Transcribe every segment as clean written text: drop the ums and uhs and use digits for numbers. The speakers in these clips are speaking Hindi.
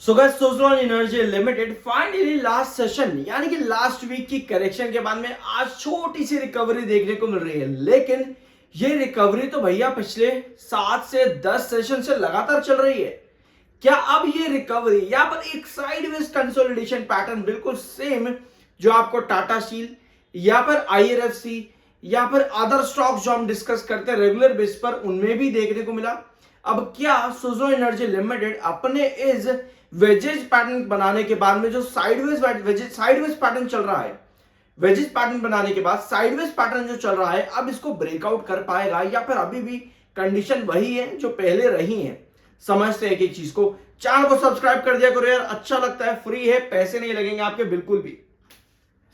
So guys, Suzlon energy limited finally last session यानी कि लास्ट वीक की करेक्शन के बाद में आज छोटी सी रिकवरी देखने को मिल रही है। लेकिन ये रिकवरी तो भैया पिछले 7 से 10 सेशन से लगातार चल रही है। क्या अब ये रिकवरी यहाँ पर एक साइडवेज कंसोलिडेशन पैटर्न बिल्कुल सेम जो आपको टाटा स्टील या पर आईआरएफसी या फिर अदर स्टॉक्स जो हम डिस्कस करते हैं रेगुलर बेस पर उनमें भी देखने को मिला? अब क्या सुज़लोन एनर्जी लिमिटेड अपने इस वेजेज पैटर्न बनाने के बाद में जो साइडवेज पैटर्न चल रहा है, वेजेज पैटर्न बनाने के बाद साइडवेज पैटर्न जो चल रहा है, अब इसको ब्रेकआउट कर पाएगा या फिर अभी भी कंडीशन वही है जो पहले रही है? समझते हैं एक चीज को। चैनल को सब्सक्राइब कर दिया करो यार, अच्छा लगता है, फ्री है, पैसे नहीं लगेंगे आपके बिल्कुल भी।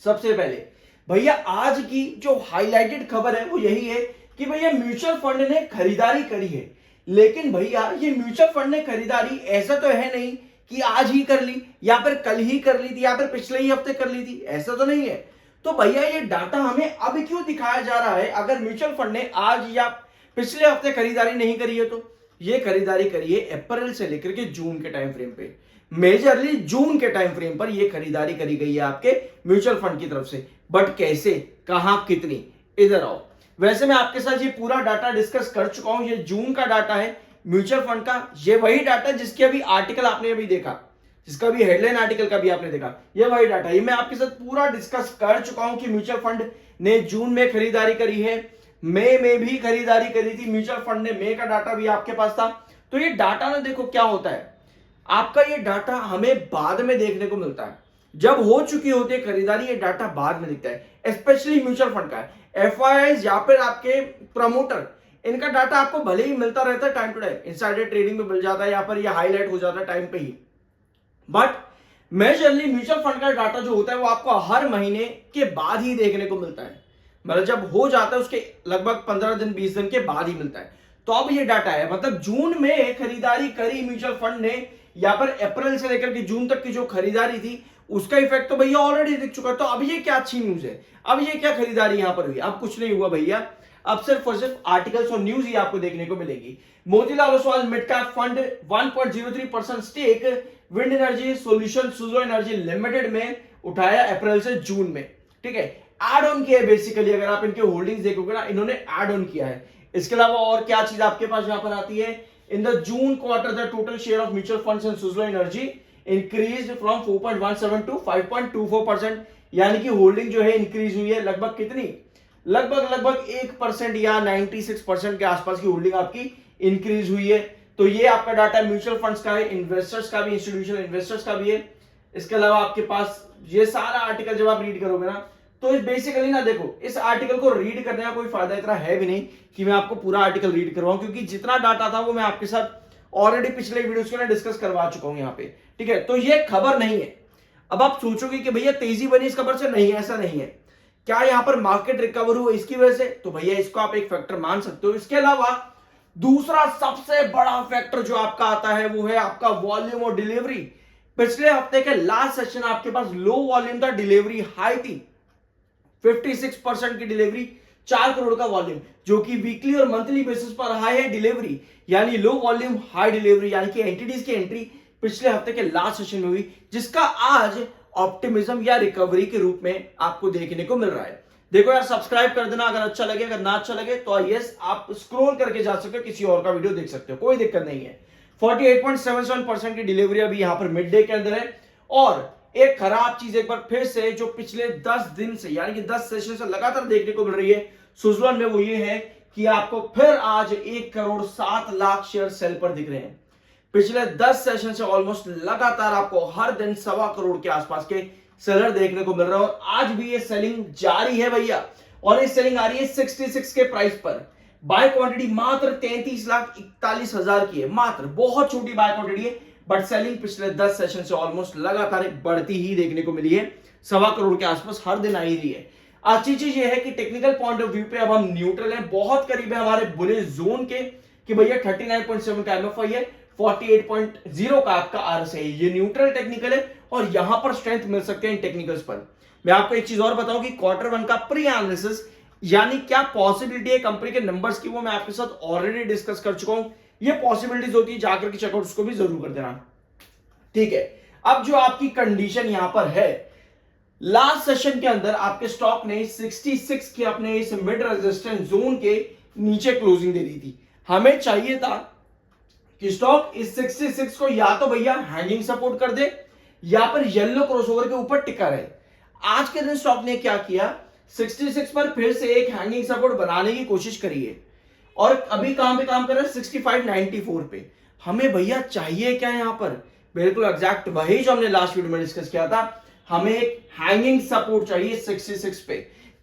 सबसे पहले भैया आज की जो हाईलाइटेड खबर है वो यही है कि भैया म्यूचुअल फंड ने खरीदारी करी है। लेकिन भैया ये म्यूचुअल फंड ने खरीदारी ऐसा तो है नहीं कि आज ही कर ली या फिर कल ही कर ली थी या फिर पिछले ही हफ्ते कर ली थी, ऐसा तो नहीं है। तो भैया ये डाटा हमें अब क्यों दिखाया जा रहा है? अगर म्यूचुअल फंड ने आज या पिछले हफ्ते खरीदारी नहीं करी है तो ये खरीदारी करी है अप्रैल से लेकर के जून के टाइम फ्रेम पे। मेजरली जून के टाइम फ्रेम पर ये खरीदारी करी गई है आपके म्यूचुअल फंड की तरफ से। बट कैसे, कहां, कितनी? इधर आओ। वैसे मैं आपके साथ ये पूरा डाटा डिस्कस कर चुका हूं। ये जून का डाटा है म्यूचुअल फंड का। ये वही डाटा जिसके अभी आर्टिकल आपने अभी देखा, जिसका भी हेडलाइन आर्टिकल का भी आपने देखा, ये वही डाटा। ये मैं आपके साथ पूरा डिस्कस कर चुका हूं कि म्यूचुअल फंड ने जून में खरीदारी करी है, मई में भी खरीदारी करी थी म्यूचुअल फंड ने। मई का डाटा भी आपके पास था। तो ये डाटा ना देखो क्या होता है, आपका ये डाटा हमें बाद में देखने को मिलता है। जब हो चुकी होती है खरीदारी, ये डाटा बाद में दिखता है। स्पेशली म्यूचुअल फंड का एफआईआईज या फिर आपके प्रमोटर, इनका डाटा आपको भले ही मिलता रहता है time to time, insider trading में मिल जाता है या फिर ये हाईलाइट हो जाता है टाइम पे ही। बट मेजरली म्यूचुअल फंड का डाटा जो होता है वो आपको हर महीने के बाद ही देखने को मिलता है। मतलब जब हो जाता है उसके लगभग 15 दिन 20 दिन के बाद ही मिलता है। तो अब ये डाटा है, मतलब जून में खरीदारी करी म्यूचुअल फंड ने या फिर अप्रैल से लेकर के जून तक की जो खरीदारी थी उसका इफेक्ट तो भैया ऑलरेडी दिख चुका है। तो अब ये क्या अच्छी न्यूज है? अब ये क्या खरीदारी यहां पर हुई? अब कुछ नहीं हुआ भैया, अब सिर्फ और सिर्फ आर्टिकल्स और न्यूज ही आपको देखने को मिलेगी। Motilal Oswal mid cap fund 1.03% stake wind energy solution Suzlon energy limited में उठाया अप्रैल से जून में। ठीक है, एड ऑन किया है बेसिकली। अगर आप इनके होल्डिंग्स देखोगे ना, इन्होंने एड ऑन किया है। इसके अलावा और क्या चीज आपके पास यहां पर आती है? In the June quarter the total share of mutual funds in Suzlon energy increase from 4.17 to 5.24%। यानी कि होल्डिंग जो है इंक्रीज हुई है लगभग कितनी? लगभग 1% या 96% के आसपास की होल्डिंग आपकी इंक्रीज हुई है। तो ये आपका डाटा म्यूचुअल फंड्स का है, इन्वेस्टर्स का भी, इंस्टीट्यूशनल इन्वेस्टर्स का भी है। इसके अलावा आपके पास ये सारा आर्टिकल जब आप रीड करोगे ना, तो बेसिकली ना देखो, इस आर्टिकल को रीड करने का कोई फायदा इतना है भी नहीं कि मैं आपको पूरा आर्टिकल रीड करवाऊं, क्योंकि जितना डाटा था वो मैं आपके साथ ऑलरेडी पिछले वीडियोस के लिए डिस्कस करवा चुका हूं यहाँ पे। ठीक है, तो ये खबर नहीं है। अब आप सोचोगे कि भैया तेजी बनी इस खबर से, नहीं, ऐसा नहीं है। क्या यहां पर मार्केट रिकवर हुआ इसकी वजह से? तो भैया इसको आप एक फैक्टर मान सकते हो। इसके अलावा दूसरा सबसे बड़ा फैक्टर जो आपका आता है वो है आपका वॉल्यूम और डिलीवरी। पिछले हफ्ते के लास्ट सेशन आपके पास लो वॉल्यूम था, डिलीवरी हाई थी। 56% की डिलीवरी, 4 करोड़ का वॉल्यूम, जो कि वीकली और मंथली बेसिस पर हाई है डिलीवरी, यानी लो वॉल्यूम हाई डिलीवरी, यानी कि एंटिटीज की एंट्री पिछले हफ्ते के लास्ट सेशन में हुई, जिसका आज ऑप्टिमिज्म या रिकवरी के रूप में आपको देखने को मिल रहा है। देखो यार, सब्सक्राइब कर देना अगर अच्छा लगे, अगर ना अच्छा लगे तो यस आप स्क्रॉल करके जा सकते हो, किसी और का वीडियो देख सकते हो, कोई दिक्कत नहीं है। 48.77% की डिलीवरी अभी यहां पर मिड डे के अंदर है। और एक खराब चीज एक बार फिर से जो पिछले 10 दिन से यानी कि 10 सेशन से लगातार देखने को मिल रही है सुज़लोन में, वो ये है कि आपको फिर आज 1 करोड़ 7 लाख शेयर सेल पर दिख रहे हैं। पिछले 10 सेशन से ऑलमोस्ट लगातार आपको हर दिन 1.25 करोड़ के आसपास के सेलर देखने को मिल रहा है। और आज भी ये सेलिंग जारी है भैया, और ये सेलिंग आ रही है 66 के प्राइस पर। बाय क्वांटिटी मात्र 33,41,000 की है, मात्र बहुत छोटी बाय क्वांटिटी है। बट सेलिंग पिछले 10 सेशन से ऑलमोस्ट लगातार बढ़ती ही देखने को मिली है, 1.25 करोड़ के आसपास हर दिन आई रही है। अच्छी चीज ये है कि टेक्निकल पॉइंट ऑफ व्यू पे अब हम न्यूट्रल हैं, बहुत करीब है हमारे बुलिश जोन के, कि भैया 39.7 का एमएफआई है, 48.0 का आपका आरएसआई है। ये न्यूट्रल टेक्निकल है और यहां पर स्ट्रेंथ मिल सकते हैं इन टेक्निकल्स पर। मैं आपको एक चीज और बताऊं कि क्वार्टर 1 का प्री एनालिसिस यानी क्या पॉसिबिलिटी है कंपनी के नंबर्स की, वो मैं आपके साथ ऑलरेडी डिस्कस कर चुका हूं। ये पॉसिबिलिटीज होती है, जाकर के चेकआउट उसको भी जरूर कर देना। ठीक है, अब जो आपकी कंडीशन यहां पर है, लास्ट सेशन के अंदर आपके स्टॉक ने 66 के अपने इस मिड रेजिस्टेंस जोन के नीचे क्लोजिंग दे दी थी। हमें चाहिए था कि स्टॉक इस 66 को या तो भैया हैंगिंग सपोर्ट कर दे या पर येलो क्रॉसओवर के ऊपर टिका रहे। आज के दिन स्टॉक ने क्या किया, 66 पर फिर से एक हैंगिंग सपोर्ट बनाने की कोशिश करी है और अभी कहां पे काम कर रहा है, 65.94 पे। हमें भैया चाहिए क्या यहां पर, बिल्कुल एग्जैक्ट वही जो हमने लास्ट वीडियो में डिस्कस किया था। हमें एक हैंगिंग सपोर्ट चाहिए 66 पे,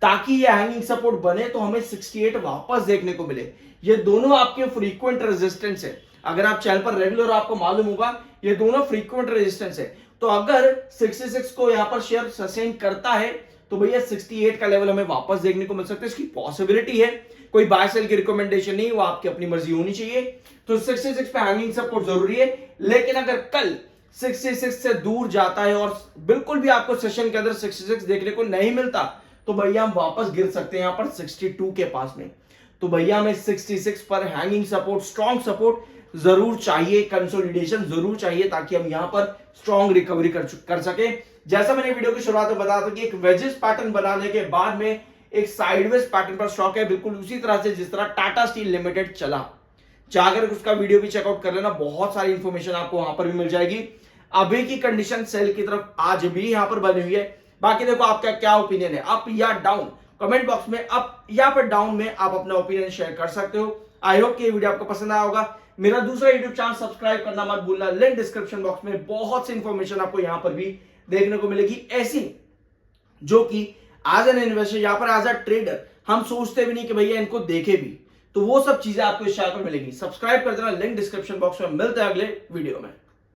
ताकि ये हैंगिंग सपोर्ट बने तो हमें 68 वापस देखने को मिले। ये दोनों आपके फ्रीक्वेंट रेजिस्टेंस है, अगर आप चैनल पर रेगुलर आपको मालूम होगा ये दोनों फ्रीक्वेंट रेजिस्टेंस है। तो अगर 66 को यहां पर शेयर सस्टेन करता है तो भैया 68 का लेवल हमें वापस देखने को मिल सकता है, इसकी पॉसिबिलिटी है। कोई बाय सेल की रिकमेंडेशन नहीं, वो आपकी अपनी मर्जी होनी चाहिए। तो 66 पे हैंगिंग सपोर्ट जरूरी है, लेकिन अगर कल 66 से दूर जाता है और बिल्कुल भी आपको सेशन के अंदर 66 देखने को नहीं मिलता तो भैया हम वापस गिर सकते हैं यहां पर 62 के पास में। तो भैया हमें 66 पर हैंगिंग सपोर्ट, स्ट्रॉन्ग सपोर्ट जरूर चाहिए, कंसोलिडेशन जरूर चाहिए, ताकि हम यहां पर स्ट्रॉन्ग रिकवरी कर सके। जैसा मैंने वीडियो की शुरुआत में बताया था कि एक वेजेस पैटर्न बनाने के बाद में एक साइडवेज पैटर्न पर स्टॉक है, बिल्कुल उसी तरह से जिस तरह टाटा स्टील लिमिटेड चला। जाकर उसका वीडियो भी चेकआउट कर लेना, बहुत सारी इंफॉर्मेशन आपको वहां पर भी मिल जाएगी। अभी की कंडीशन सेल की तरफ आज भी यहां पर बनी हुई है। बाकी देखो आपका क्या ओपिनियन है, अप या डाउन, कमेंट बॉक्स में अप या फिर डाउन में आप अपना ओपिनियन शेयर कर सकते हो। आई होप कि ये वीडियो आपको पसंद आया होगा। मेरा दूसरा यूट्यूब चैनल सब्सक्राइब करना मत भूलना, लिंक डिस्क्रिप्शन बॉक्स में बहुत सी इंफॉर्मेशन आपको यहां पर भी देखने को मिलेगी, ऐसी जो कि एज एन इन्वेस्टर या पर एज अ ट्रेडर हम सोचते भी नहीं कि भैया इनको देखे भी, तो वो सब चीजें आपको इस चैनल पर मिलेगी। सब्सक्राइब कर देना, लिंक डिस्क्रिप्शन बॉक्स में। मिलते हैं अगले वीडियो में।